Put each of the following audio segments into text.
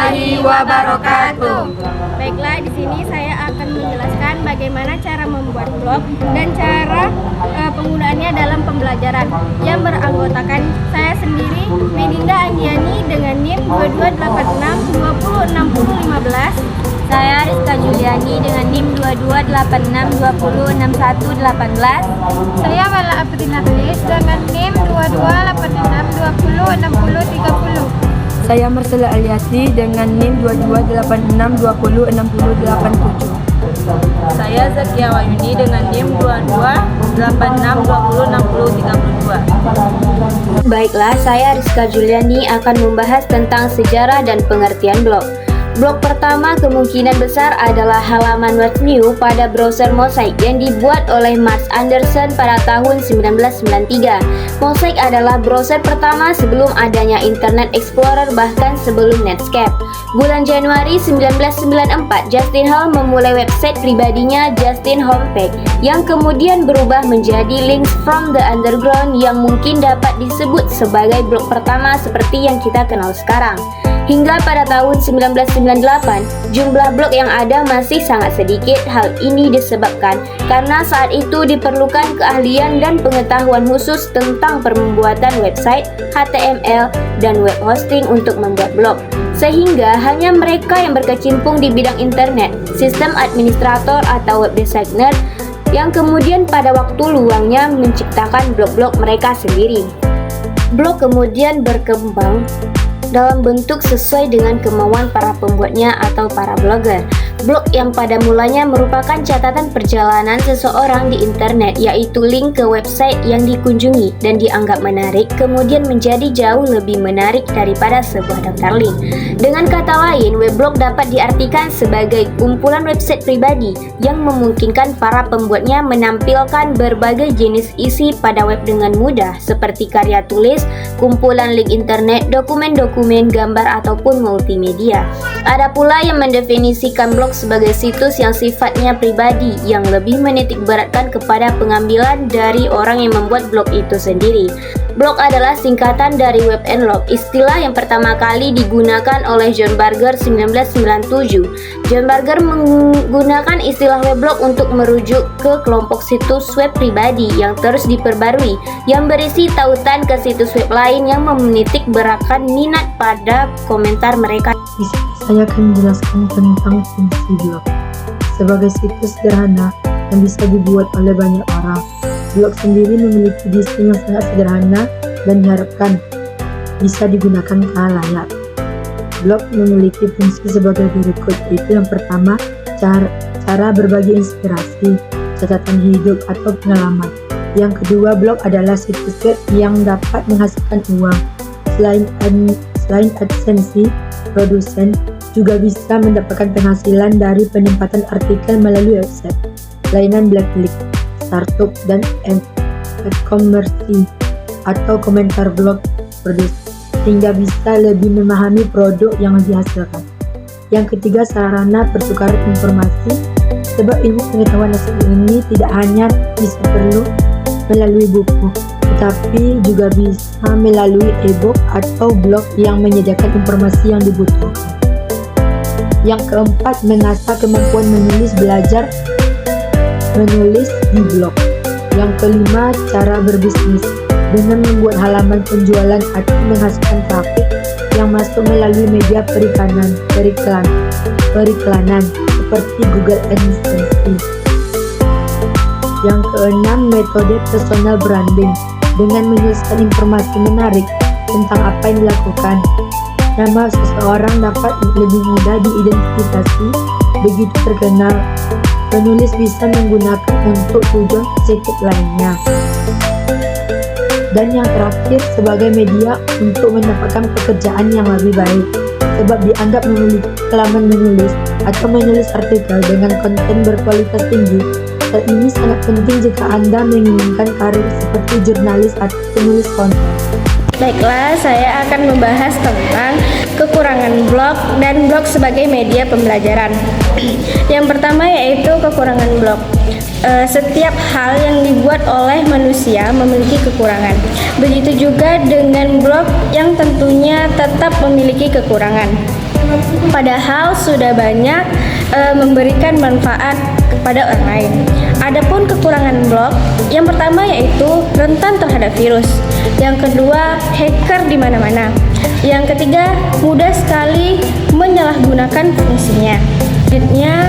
warahmatullahi wabarakatuh. Baiklah, di sini saya akan menjelaskan bagaimana cara membuat blog dan cara penggunaannya dalam pembelajaran yang beranggotakan saya sendiri, Medinda Anggiani dengan NIM 2286206015. Saya Rizka Juliani dengan NIM 2286206118. Saya Mala Aprina Tulis dengan NIM 2286206030. Saya Marcella Aliati dengan NIM 2286206087. Saya Zakia Wayuni dengan NIM 2286206032. Baiklah, saya Rizka Juliani akan membahas tentang sejarah dan pengertian blog. Blog pertama kemungkinan besar adalah halaman web new pada browser Mosaic yang dibuat oleh Max Anderson pada tahun 1993. Mosaic adalah browser pertama sebelum adanya Internet Explorer, bahkan sebelum Netscape. Bulan Januari 1994, Justin Hall memulai website pribadinya Justin Homepage yang kemudian berubah menjadi Links from the Underground yang mungkin dapat disebut sebagai blog pertama seperti yang kita kenal sekarang. Hingga pada tahun 1998, jumlah blog yang ada masih sangat sedikit. Hal ini disebabkan karena saat itu diperlukan keahlian dan pengetahuan khusus tentang pembuatan website, HTML, dan web hosting untuk membuat blog. Sehingga hanya mereka yang berkecimpung di bidang internet, sistem administrator atau web designer, yang kemudian pada waktu luangnya menciptakan blog-blog mereka sendiri. Blog kemudian berkembang dalam bentuk sesuai dengan kemauan para pembuatnya atau para blogger. Blog yang pada mulanya merupakan catatan perjalanan seseorang di internet, yaitu link ke website yang dikunjungi dan dianggap menarik, kemudian menjadi jauh lebih menarik daripada sebuah daftar link. Dengan kata lain, weblog dapat diartikan sebagai kumpulan website pribadi yang memungkinkan para pembuatnya menampilkan berbagai jenis isi pada web dengan mudah, seperti karya tulis, kumpulan link internet, dokumen-dokumen, gambar, ataupun multimedia. Ada pula yang mendefinisikan blog sebagai situs yang sifatnya pribadi, yang lebih menitik beratkan kepada pengambilan dari orang yang membuat blog itu sendiri. Blog adalah singkatan dari web and log, istilah yang pertama kali digunakan oleh John Berger 1997. John Berger menggunakan istilah weblog untuk merujuk ke kelompok situs web pribadi yang terus diperbarui, yang berisi tautan ke situs web lain yang menitik beratkan minat pada komentar mereka. Di sini saya akan menjelaskan tentang fungsi blog. Sebagai situs sederhana yang bisa dibuat oleh banyak orang, blog sendiri memiliki desain yang sangat sederhana dan diharapkan bisa digunakan ke halayak. Blog memiliki fungsi sebagai berikut, yaitu yang pertama, cara berbagi inspirasi, catatan hidup atau pengalaman. Yang kedua, blog adalah situs web yang dapat menghasilkan uang. Selain AdSense, produsen juga bisa mendapatkan penghasilan dari penempatan artikel melalui website, layanan backlink, startup, dan e-commerce atau komentar blog produsen, sehingga bisa lebih memahami produk yang dihasilkan. Yang ketiga, sarana pertukaran informasi, sebab ilmu pengetahuan asal ini tidak hanya bisa perlu melalui buku, tetapi juga bisa melalui e-book atau blog yang menyediakan informasi yang dibutuhkan. Yang keempat, mengasah kemampuan belajar menulis di blog. Yang kelima, cara berbisnis dengan membuat halaman penjualan atau menghasilkan trafik yang masuk melalui media periklanan seperti Google AdSense. Yang keenam, metode personal branding dengan menuliskan informasi menarik tentang apa yang dilakukan. Nama seseorang dapat lebih mudah diidentifikasi begitu terkenal. Penulis bisa menggunakan untuk tujuan positif lainnya. Dan yang terakhir, sebagai media untuk mendapatkan pekerjaan yang lebih baik, sebab dianggap memiliki pengalaman menulis atau menulis artikel dengan konten berkualitas tinggi. Hal ini sangat penting jika Anda menginginkan karir seperti jurnalis atau penulis konten. Baiklah, saya akan membahas tentang kekurangan blog dan blog sebagai media pembelajaran. Yang pertama yaitu kekurangan blog. Setiap hal yang dibuat oleh manusia memiliki kekurangan. Begitu juga dengan blog yang tentunya tetap memiliki kekurangan. padahal sudah banyak memberikan manfaat kepada orang lain. Adapun kekurangan blog, yang pertama yaitu rentan terhadap virus. Yang kedua, hacker di mana-mana. Yang ketiga, mudah sekali menyalahgunakan fungsinya. Selanjutnya,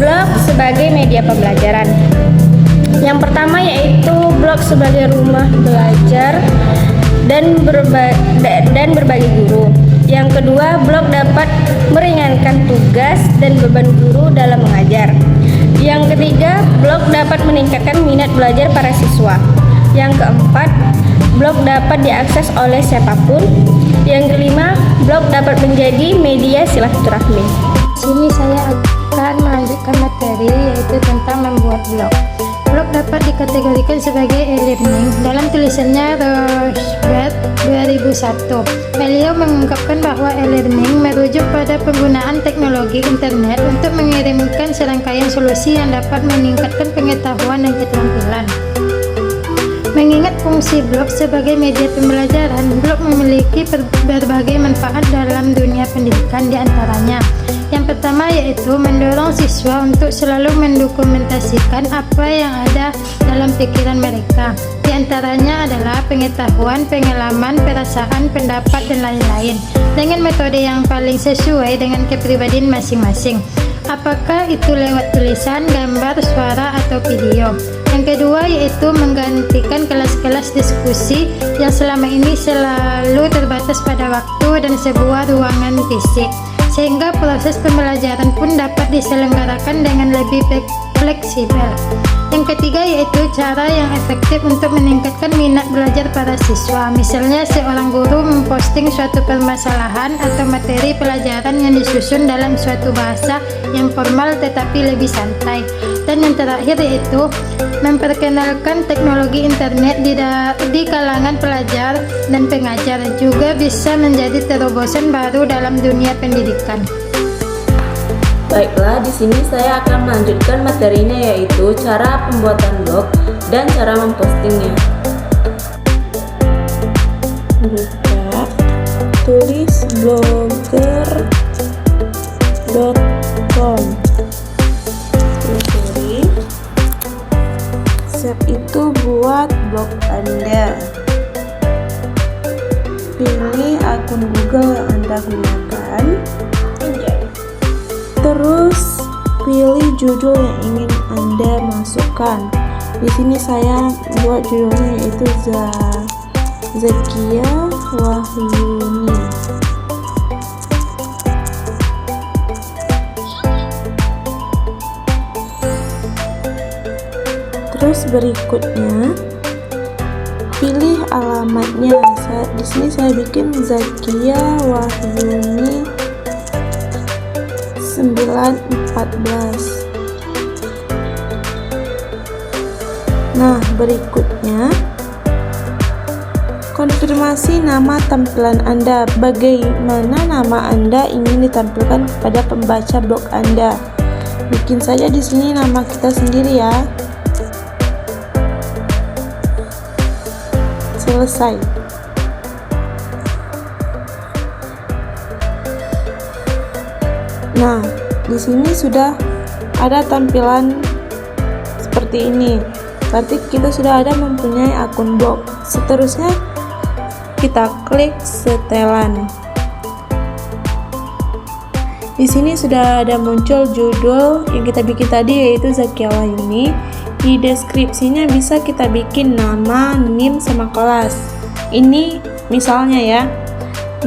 blog sebagai media pembelajaran. Yang pertama yaitu blog sebagai rumah belajar dan berbagi guru. Yang kedua, blog dapat meringankan tugas dan beban guru dalam mengajar. Yang ketiga, blog dapat meningkatkan minat belajar para siswa. Yang keempat, blog dapat diakses oleh siapapun. Yang kelima, blog dapat menjadi media silaturahmi. Sini saya akan melanjutkan materi yaitu tentang membuat blog. Blog dapat dikategorikan sebagai e-learning. Dalam tulisannya Roosevelt 2001, beliau mengungkapkan bahwa e-learning merujuk pada penggunaan teknologi internet untuk mengirimkan serangkaian solusi yang dapat meningkatkan pengetahuan dan keterampilan. Mengingat fungsi blog sebagai media pembelajaran, blog memiliki berbagai manfaat dalam dunia pendidikan, di antaranya yang pertama yaitu mendorong siswa untuk selalu mendokumentasikan apa yang ada dalam pikiran mereka. Di antaranya adalah pengetahuan, pengalaman, perasaan, pendapat, dan lain-lain dengan metode yang paling sesuai dengan kepribadian masing-masing. Apakah itu lewat tulisan, gambar, suara, atau video. Yang kedua yaitu menggantikan kelas-kelas diskusi yang selama ini selalu terbatas pada waktu dan sebuah ruangan fisik, sehingga proses pembelajaran pun dapat diselenggarakan dengan lebih fleksibel. Yang ketiga yaitu cara yang efektif untuk meningkatkan minat belajar para siswa. Misalnya seorang guru memposting suatu permasalahan atau materi pelajaran yang disusun dalam suatu bahasa yang formal tetapi lebih santai. Dan yang terakhir yaitu memperkenalkan teknologi internet di kalangan pelajar dan pengajar, juga bisa menjadi terobosan baru dalam dunia pendidikan. Baiklah, di sini saya akan melanjutkan materinya yaitu cara pembuatan blog dan cara mempostingnya. Buka, tulis blogger.com. Save itu buat blog Anda. Pilih akun Google yang Anda gunakan. Terus pilih judul yang ingin Anda masukkan. Di sini saya buat judulnya yaitu Zakia Wahyuni. Terus berikutnya pilih alamatnya. Di sini saya bikin Zakia Wahyuni 914. Nah, berikutnya konfirmasi nama tampilan Anda. Bagaimana nama Anda ingin ditampilkan kepada pembaca blog Anda? Bikin saja di sini nama kita sendiri ya. Selesai. Nah, di sini sudah ada tampilan seperti ini. Berarti kita sudah ada mempunyai akun blog. Seterusnya kita klik setelan. Di sini sudah ada muncul judul yang kita bikin tadi yaitu Zakia Wahyuni. Di deskripsinya bisa kita bikin nama, NIM, sama kelas. Ini misalnya ya.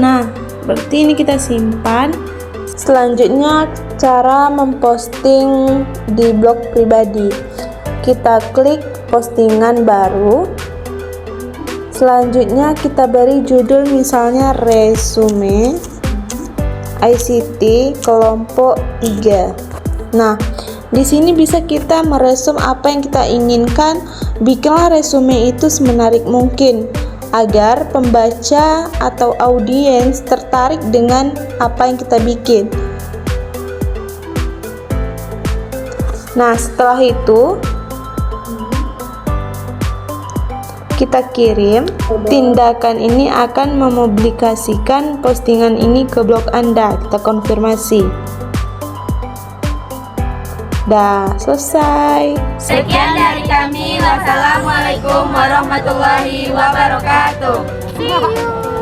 Nah, berarti ini kita simpan. Selanjutnya cara memposting di blog pribadi. Kita klik postingan baru. Selanjutnya kita beri judul misalnya resume ICT kelompok 3. Nah, di sini bisa kita meresum apa yang kita inginkan. Bikinlah resume itu semenarik mungkin agar pembaca atau audiens tertarik dengan apa yang kita bikin. Nah, setelah itu kita kirim, tindakan ini akan memublikasikan postingan ini ke blog Anda. Kita konfirmasi. Dah, selesai. Sekian dari kami. Wassalamualaikum warahmatullahi wabarakatuh. See you.